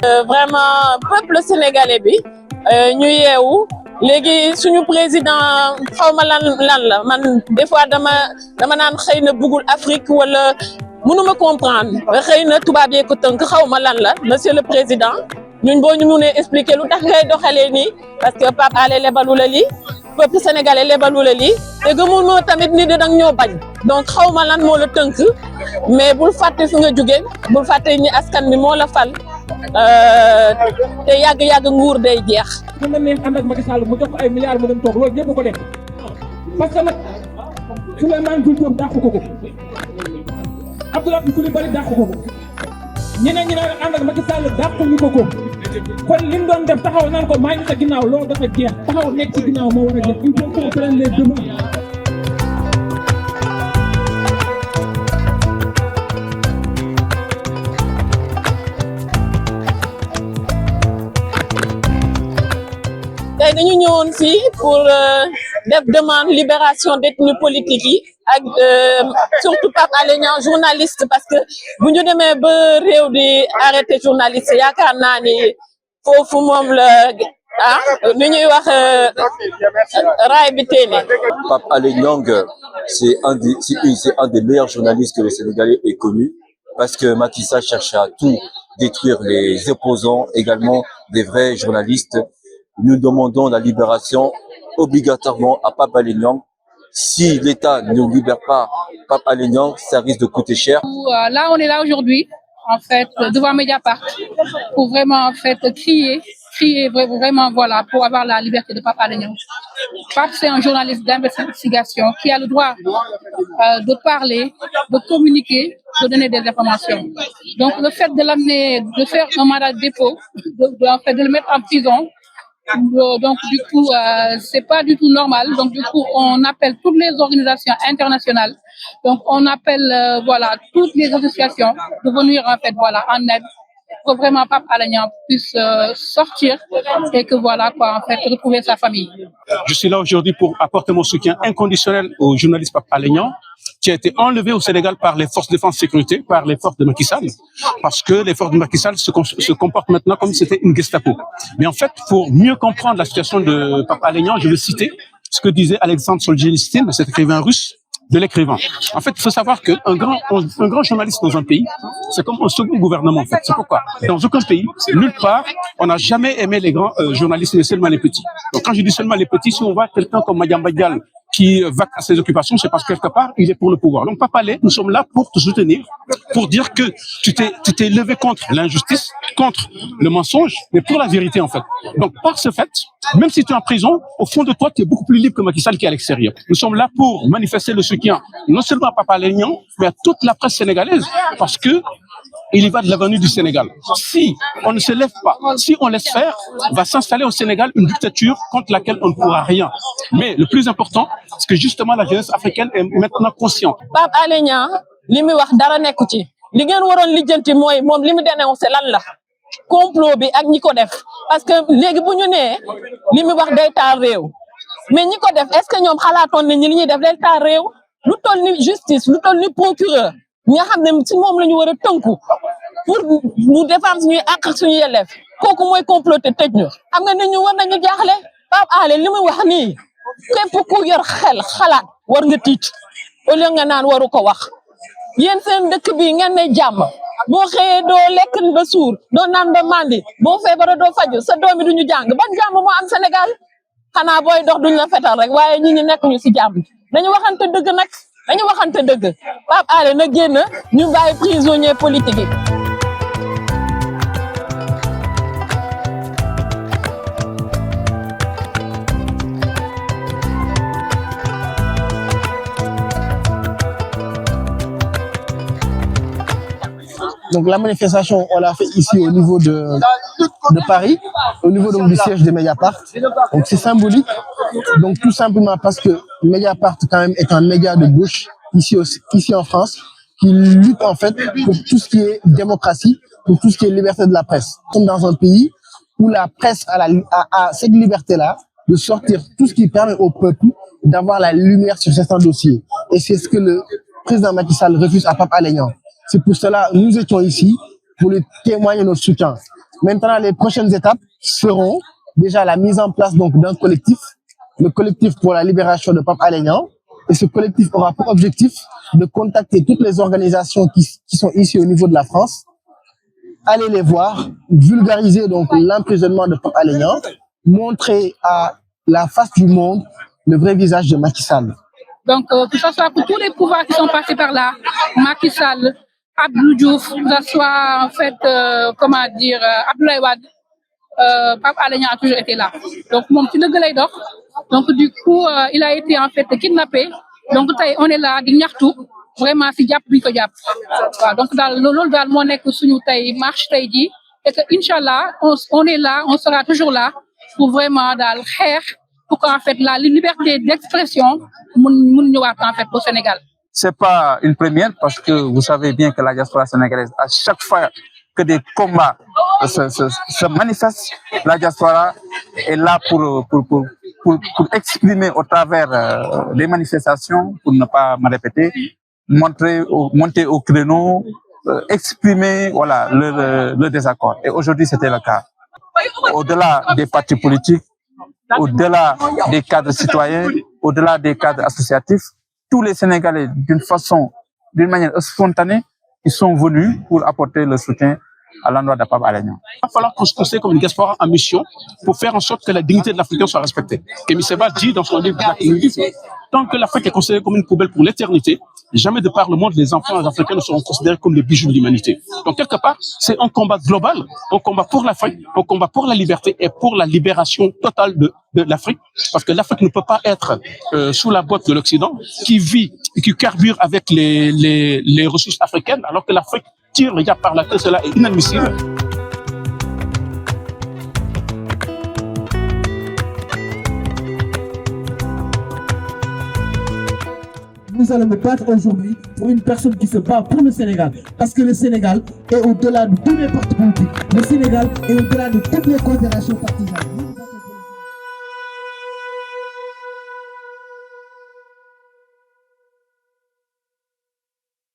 Vraiment peuple sénégalais bi ñu yeewu léegi suñu président xawma lan la man des fois dama naan xëy na bëggul Afrique wala mënuma comprendre xëy na tubaab yee ko tënk xawma lan la monsieur le président ñun boo ñu mënee expliquer lu tax ngay doxalee nii parce que Pape Alé lebalu la lii peuple sénégalais lebalu la lii te gëmul moo tamit ni dang ñoo bañ donc xawma lan moo la tënk mais bul fàtte fi nga jóge bul fàtte ni askan bi moo la fal te yàgg-yàgg nguur day jeex. mën na neex ànd ak Macky Sall mu jox ko ay milliards mu dem toog loolu ñëpp ko def parce que nag Souleymane Jules Diop dàq ko Abdoulaye Coulibaly dàq ko ñeneen ñi naan ànd ak Macky Sall dàq ñu ko kon li mu doon def taxaw naan ko maa ngi sa ginnaaw loolu dafa jeex taxaw nekk ci ginnaaw moo war a jeex il faut qu'on prenne les devants. tey dañu ñëwoon fii pour def demande libération détenus politiques yi ak surtout Pape Alé Niang journaliste parce que bu ñu demee ba réew di arrêté journaliste yaakaar naa ni foofu moom la nu ñuy wax raay bi téene. Pape Alé Niang c'est un des meilleurs journalistes que le Sénégalais ait connu parce que Macky Sall cherche à tout détruire les opposants, également des vrais journalistes. Nous demandons la libération obligatoirement à Pape Alé Niang. Si l'État ne libère pas Pape Alé Niang, ça risque de coûter cher. Là, on est là aujourd'hui, en fait, devant Mediapart, pour vraiment, en fait, crier vraiment, voilà, pour avoir la liberté de Pape Alé Niang. Pape, c'est un journaliste d'investigation qui a le droit de parler, de communiquer, de donner des informations. Donc, le fait de l'amener, de faire un mandat de dépôt, de le mettre en prison, donc du coup c'est pas du tout normal. Donc du coup on appelle toutes les organisations internationales, donc on appelle voilà toutes les associations de venir en fait voilà en aide pour vraiment Pape Alé Niang puisse sortir et que voilà quoi en fait retrouver sa famille. Je suis là aujourd'hui pour apporter mon soutien inconditionnel au journaliste Pape Alé Niang qui a été enlevé au Sénégal par les forces de défense et sécurité, par les forces de Macky Sall, parce que les forces de Macky Sall se comportent maintenant comme si c'était une Gestapo. Mais en fait, pour mieux comprendre la situation de Pape Alé Niang, je veux citer ce que disait Alexandre Solzhenitsyn, cet écrivain russe, de l'écrivain. En fait, il faut savoir qu'un grand journaliste dans un pays, c'est comme un second gouvernement, en fait. C'est pourquoi, dans aucun pays, nulle part, on n'a jamais aimé les grands journalistes, mais seulement les petits. Donc, quand je dis seulement les petits, si on voit quelqu'un comme Madiambé Diallo qui va à ses occupations, c'est parce que quelque part, il est pour le pouvoir. Donc, Pape Alé, nous sommes là pour te soutenir, pour dire que tu t'es levé contre l'injustice, contre le mensonge, mais pour la vérité, en fait. Donc, par ce fait, même si tu es en prison, au fond de toi, tu es beaucoup plus libre que Macky Sall qui est à l'extérieur. Nous sommes là pour manifester le soutien, non seulement à Pape Alé Niang, mais à toute la presse sénégalaise, parce que il y va de l'avenir du Sénégal. Si on ne se lève pas, si on laisse faire, va s'installer au Sénégal une dictature contre laquelle on ne pourra rien. Mais le plus important, c'est que justement la jeunesse africaine est maintenant consciente. Pape Alé Niang li muy wax dara nekku ci li ngeen waroon lijjanti mooy moom li mu dénoncé lan la complot bi ak ñi ko def parce que léegi bu ñu nee li muy wax day taal réew mais ñi ko def est-ce que ñoom xalaatoon nañ ni li ñuy def day taal réew lu toll ni justice lu toll ni procureur ñi nga xam ne si moom la ñu war a tënku pour ñu défendre suñuy àq ak suñu yelleef kooku mooy comploter tëj ñu xam nga nit ñu war nañu jaaxle Pape Alé li muy wax nii képp ku yor xel xalaat war nga tiit au lieu nga naan waru ko wax yéen seen dëkk bi ngeen ne jàmm boo xëyee doo lekk ba suur doo naan ba mandi boo feebara doo faju sa doomi duñu jàng ban jàmm moo am Sénégal xanaa booy dox duñ la fetal rek waaye ñi nekk ñu si jàmm dañu waxante dëgg nag dañu waxante dëgg Pape Alé na génn ñu bàyyi prisonnier politique yi. Donc la manifestation, on l'a fait ici au niveau de Paris, au niveau donc, du siège de Mediapart. Donc c'est symbolique, donc tout simplement parce que Mediapart quand même est un média de gauche ici en France, qui lutte en fait pour tout ce qui est démocratie, pour tout ce qui est liberté de la presse. Nous sommes dans un pays où la presse a cette liberté-là de sortir tout ce qui permet au peuple d'avoir la lumière sur certains dossiers. Et c'est ce que le président Macky Sall refuse à Pape Alé Niang. C'est pour cela que nous étions ici, pour lui témoigner notre soutien. Maintenant, les prochaines étapes seront déjà la mise en place donc d'un collectif, le collectif pour la libération de Pape Alé Niang. Et ce collectif aura pour objectif de contacter toutes les organisations qui sont ici au niveau de la France, aller les voir, vulgariser donc l'emprisonnement de Pape Alé Niang, montrer à la face du monde le vrai visage de Macky Sall. Donc, que ce soit pour tous les pouvoirs qui sont passés par là, Macky Sall, Abdou Diouf, que ce soit en fait, Abdoulaye Wade, Pape Alé Niang a toujours été là. Donc, mon petit lay dox. Donc, du coup, il a été en fait kidnappé. Donc, on est là, di ñaxtu vraiment si jàpp bi ko jàpp. Waaw, donc loolu daal moo nekk suñu tey marche tey ji et que inchallah on est là, on sera toujours là pour vraiment daal xeex pour qu'en fait la liberté d'expression mun ñëwaat en fait au Sénégal. C'est pas une première parce que vous savez bien que la diaspora sénégalaise, à chaque fois que des combats se manifestent, la diaspora est là pour exprimer au travers des manifestations, pour ne pas me répéter, monter au créneau, exprimer voilà le désaccord. Et aujourd'hui, c'était le cas. Au-delà des partis politiques, au-delà des cadres citoyens, au-delà des cadres associatifs, tous les Sénégalais, d'une manière spontanée, ils sont venus pour apporter le soutien à l'endroit de Pape Alé Niang. Il va falloir qu'on se considère comme une diaspora en mission pour faire en sorte que la dignité de l'Africain soit respectée. Kémy Séba dit dans son livre Black Communism, tant que l'Afrique est considérée comme une poubelle pour l'éternité, jamais de par le monde les enfants africains ne seront considérés comme les bijoux de l'humanité. Donc quelque part, c'est un combat global, un combat pour l'Afrique, un combat pour la liberté et pour la libération totale de l'Afrique, parce que l'Afrique ne peut pas être sous la botte de l'Occident qui vit et qui carbure avec les ressources africaines, alors que l'Afrique tire le diable par la queue. Cela est inadmissible. Nous allons nous battre aujourd'hui pour une personne qui se bat pour le Sénégal. Parce que le Sénégal est au-delà de tous les partis politiques. Le Sénégal est au-delà de toutes les confédérations partisanes.